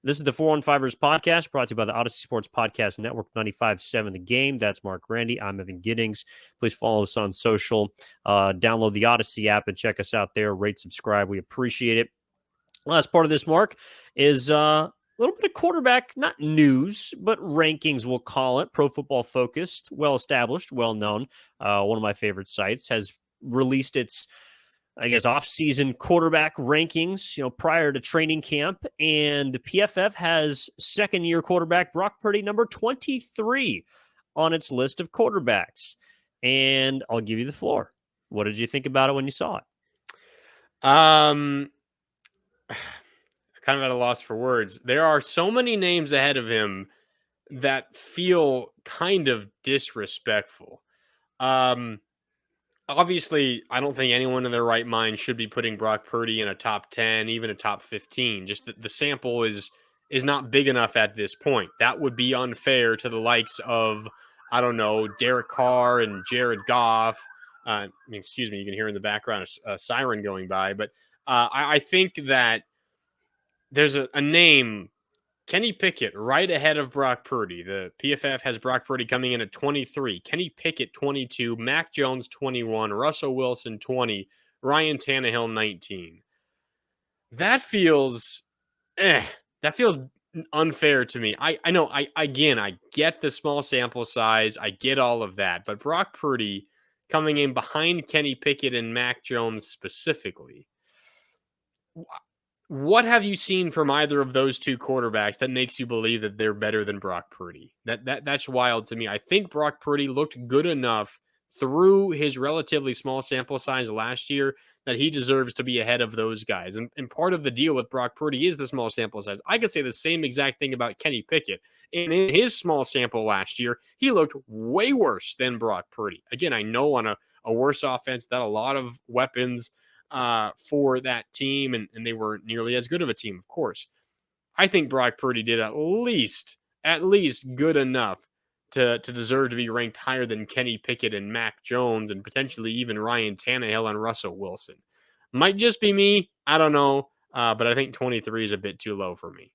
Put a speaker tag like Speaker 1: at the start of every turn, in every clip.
Speaker 1: This is the 415ers podcast brought to you by the Odyssey Sports Podcast Network 95.7 The Game. That's Marc Grandi. I'm Evan Giddings. Please follow us on social. Download the Odyssey app and check us out there. Rate, subscribe. We appreciate it. Last part of this, Mark, is a little bit of quarterback, not news, but rankings, we'll call it. Pro Football Focused, well-established, well-known. One of my favorite sites has released its off-season quarterback rankings, prior to training camp. And the PFF has second-year quarterback Brock Purdy, number 23 on its list of quarterbacks. And I'll give you the floor. What did you think about it when you saw it?
Speaker 2: Kind of at a loss for words. There are so many names ahead of him that feel kind of disrespectful. Obviously, I don't think anyone in their right mind should be putting Brock Purdy in a top 10, even a top 15. Just the sample is not big enough at this point. That would be unfair to the likes of, I don't know, Derek Carr and Jared Goff. Excuse me, you can hear in the background a siren going by. But I think that there's a name, Kenny Pickett, right ahead of Brock Purdy. The PFF has Brock Purdy coming in at 23, Kenny Pickett 22, Mac Jones 21, Russell Wilson 20, Ryan Tannehill 19. That feels unfair to me. I know, I get the small sample size, I get all of that, but Brock Purdy coming in behind Kenny Pickett and Mac Jones specifically. What have you seen from either of those two quarterbacks that makes you believe that they're better than Brock Purdy? That's wild to me. I think Brock Purdy looked good enough through his relatively small sample size last year that he deserves to be ahead of those guys. And part of the deal with Brock Purdy is the small sample size. I could say the same exact thing about Kenny Pickett. And in his small sample last year, he looked way worse than Brock Purdy. Again, I know on a worse offense, that a lot of weapons for that team, and they weren't nearly as good of a team, of course. I think Brock Purdy did at least good enough to deserve to be ranked higher than Kenny Pickett and Mac Jones and potentially even Ryan Tannehill and Russell Wilson. Might just be me. I don't know. But I think 23 is a bit too low for me.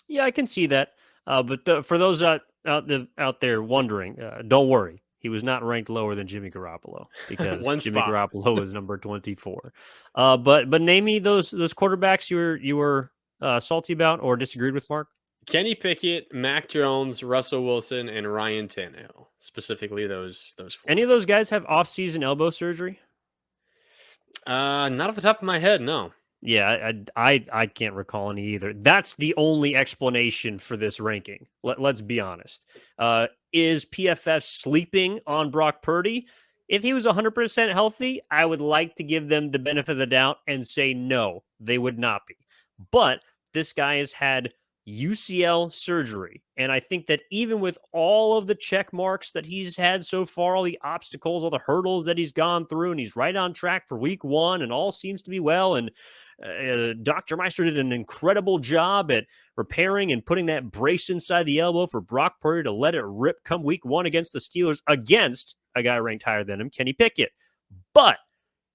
Speaker 1: Yeah, I can see that. But for those out there wondering, don't worry. He was not ranked lower than Jimmy Garoppolo because Jimmy Garoppolo is number 24. But name me those quarterbacks you were salty about or disagreed with, Mark.
Speaker 2: Kenny Pickett, Mac Jones, Russell Wilson, and Ryan Tannehill. Specifically, those four.
Speaker 1: Any of those guys have off-season elbow surgery?
Speaker 2: Not off the top of my head, no.
Speaker 1: Yeah, I can't recall any either. That's the only explanation for this ranking. Let's be honest. Is PFF sleeping on Brock Purdy? If he was 100% healthy, I would like to give them the benefit of the doubt and say no, they would not be. But this guy has had UCL surgery. And I think that even with all of the check marks that he's had so far, all the obstacles, all the hurdles that he's gone through, and he's right on track for week 1 and all seems to be well. And Dr. Meister did an incredible job at repairing and putting that brace inside the elbow for Brock Purdy to let it rip come week 1 against the Steelers against a guy ranked higher than him, Kenny Pickett. But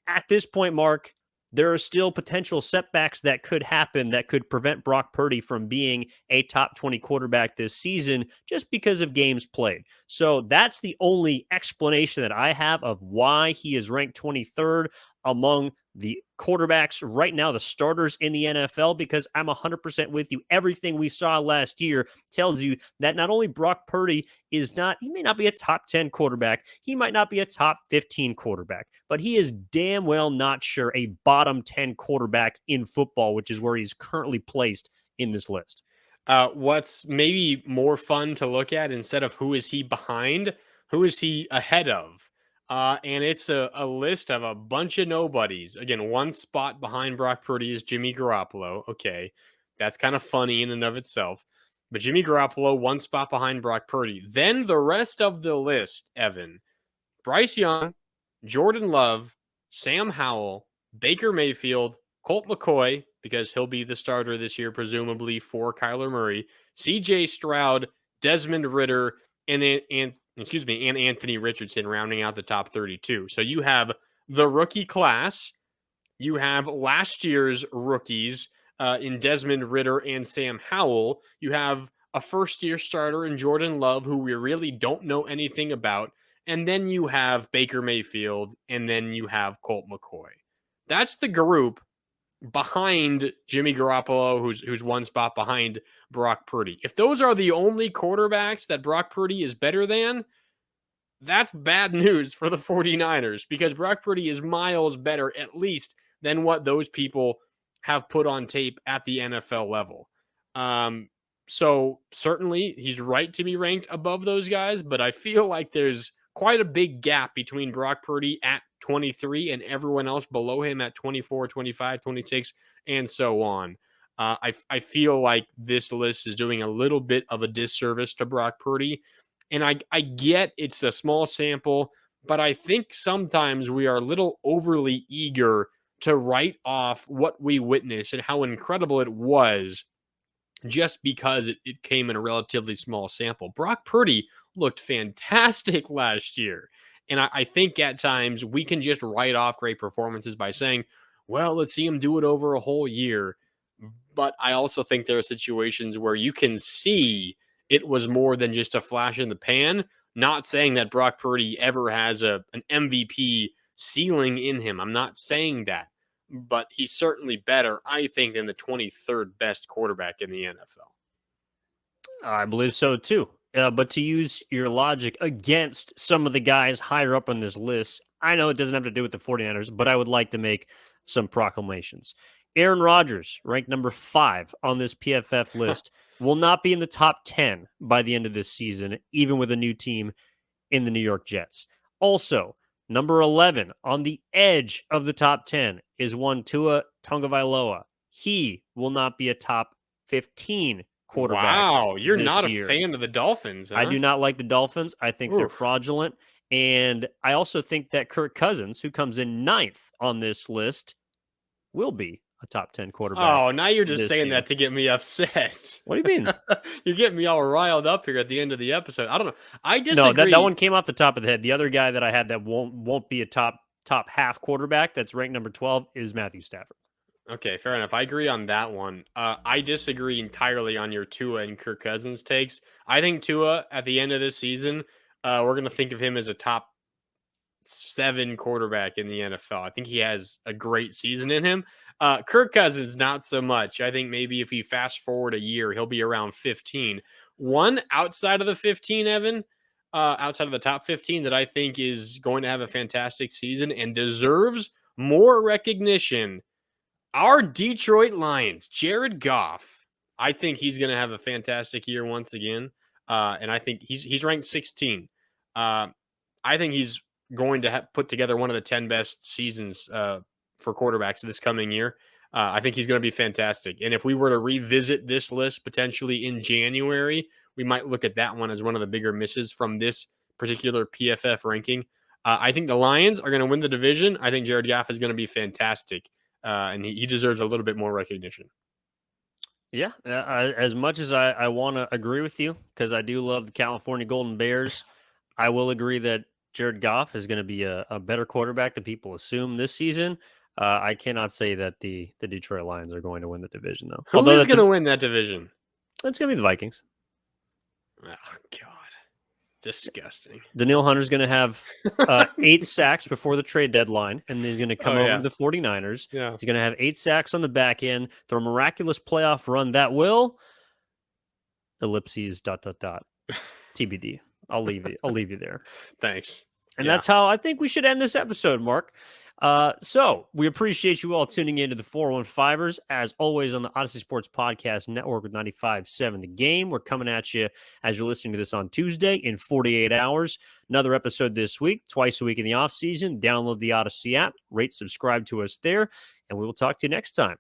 Speaker 1: at this point, Mark, there are still potential setbacks that could happen that could prevent Brock Purdy from being a top 20 quarterback this season just because of games played. So that's the only explanation that I have of why he is ranked 23rd among the quarterbacks right now, the starters in the NFL, because I'm 100% with you. Everything we saw last year tells you that not only Brock Purdy he may not be a top 10 quarterback, he might not be a top 15 quarterback, but he is damn well not sure a bottom 10 quarterback in football, which is where he's currently placed in this list.
Speaker 2: What's maybe more fun to look at instead of who is he behind, who is he ahead of? And it's a list of a bunch of nobodies. Again, one spot behind Brock Purdy is Jimmy Garoppolo. Okay, that's kind of funny in and of itself. But Jimmy Garoppolo, one spot behind Brock Purdy. Then the rest of the list, Evan, Bryce Young, Jordan Love, Sam Howell, Baker Mayfield, Colt McCoy, because he'll be the starter this year, presumably for Kyler Murray, CJ Stroud, Desmond Ridder, and Anthony Richardson rounding out the top 32. So you have the rookie class. You have last year's rookies in Desmond Ridder and Sam Howell. You have a first-year starter in Jordan Love, who we really don't know anything about. And then you have Baker Mayfield, and then you have Colt McCoy. That's the group behind Jimmy Garoppolo, who's one spot behind Brock Purdy. If those are the only quarterbacks that Brock Purdy is better than, that's bad news for the 49ers, because Brock Purdy is miles better, at least, than what those people have put on tape at the NFL level. So certainly he's right to be ranked above those guys, but I feel like there's quite a big gap between Brock Purdy at 23 and everyone else below him at 24, 25, 26, and so on. I feel like this list is doing a little bit of a disservice to Brock Purdy. And I get it's a small sample, but I think sometimes we are a little overly eager to write off what we witnessed and how incredible it was just because it came in a relatively small sample. Brock Purdy looked fantastic last year. And I think at times we can just write off great performances by saying, well, let's see him do it over a whole year. But I also think there are situations where you can see it was more than just a flash in the pan. Not saying that Brock Purdy ever has an MVP ceiling in him. I'm not saying that. But he's certainly better, I think, than the 23rd best quarterback in the NFL.
Speaker 1: I believe so too. But to use your logic against some of the guys higher up on this list, I know it doesn't have to do with the 49ers, but I would like to make some proclamations. Aaron Rodgers, ranked number 5 on this PFF list, will not be in the top 10 by the end of this season, even with a new team in the New York Jets. Also, number 11 on the edge of the top 10 is one Tua Tagovailoa. He will not be a top 15 quarterback.
Speaker 2: Wow, you're not
Speaker 1: year.
Speaker 2: A fan of the Dolphins, huh?
Speaker 1: I do not like the Dolphins. I think they're fraudulent. And I also think that Kirk Cousins, who comes in 9th on this list, will be a top 10 quarterback.
Speaker 2: Oh, now you're just saying that to get me upset.
Speaker 1: What do you mean?
Speaker 2: You're getting me all riled up here at the end of the episode. I don't know. I disagree.
Speaker 1: No, that one came off the top of the head. The other guy that I had that won't be a top half quarterback that's ranked number 12 is Matthew Stafford.
Speaker 2: Okay, fair enough. I agree on that one. I disagree entirely on your Tua and Kirk Cousins takes. I think Tua at the end of this season, we're going to think of him as a top 7 quarterback in the NFL. I think he has a great season in him. Kirk Cousins, not so much. I think maybe if he fast forward a year, he'll be around 15. One outside of the 15, Evan, outside of the top 15 that I think is going to have a fantastic season and deserves more recognition. Our Detroit Lions, Jared Goff. I think he's going to have a fantastic year once again. And I think he's ranked 16. I think he's going to put together one of the 10 best seasons for quarterbacks this coming year. I think he's going to be fantastic. And if we were to revisit this list potentially in January, we might look at that one as one of the bigger misses from this particular PFF ranking. I think the Lions are going to win the division. I think Jared Goff is going to be fantastic. And he deserves a little bit more recognition.
Speaker 1: Yeah, as much as I want to agree with you, because I do love the California Golden Bears, I will agree that Jared Goff is going to be a better quarterback than people assume this season. I cannot say that the Detroit Lions are going to win the division, though.
Speaker 2: Who is going to win that division?
Speaker 1: It's going to be the Vikings.
Speaker 2: Oh, God. Disgusting.
Speaker 1: Daniil Hunter's going to have 8 sacks before the trade deadline, and then he's going to come over to the 49ers.
Speaker 2: Yeah.
Speaker 1: He's going to have 8 sacks on the back end, throw a miraculous playoff run that will ellipses ... TBD. I'll leave you there.
Speaker 2: Thanks.
Speaker 1: And that's how I think we should end this episode, Mark. So we appreciate you all tuning into the 415ers, as always, on the Odyssey Sports Podcast Network with 95.7 The Game. We're coming at you as you're listening to this on Tuesday in 48 hours. Another episode this week, twice a week in the offseason. Download the Odyssey app, rate, subscribe to us there, and we will talk to you next time.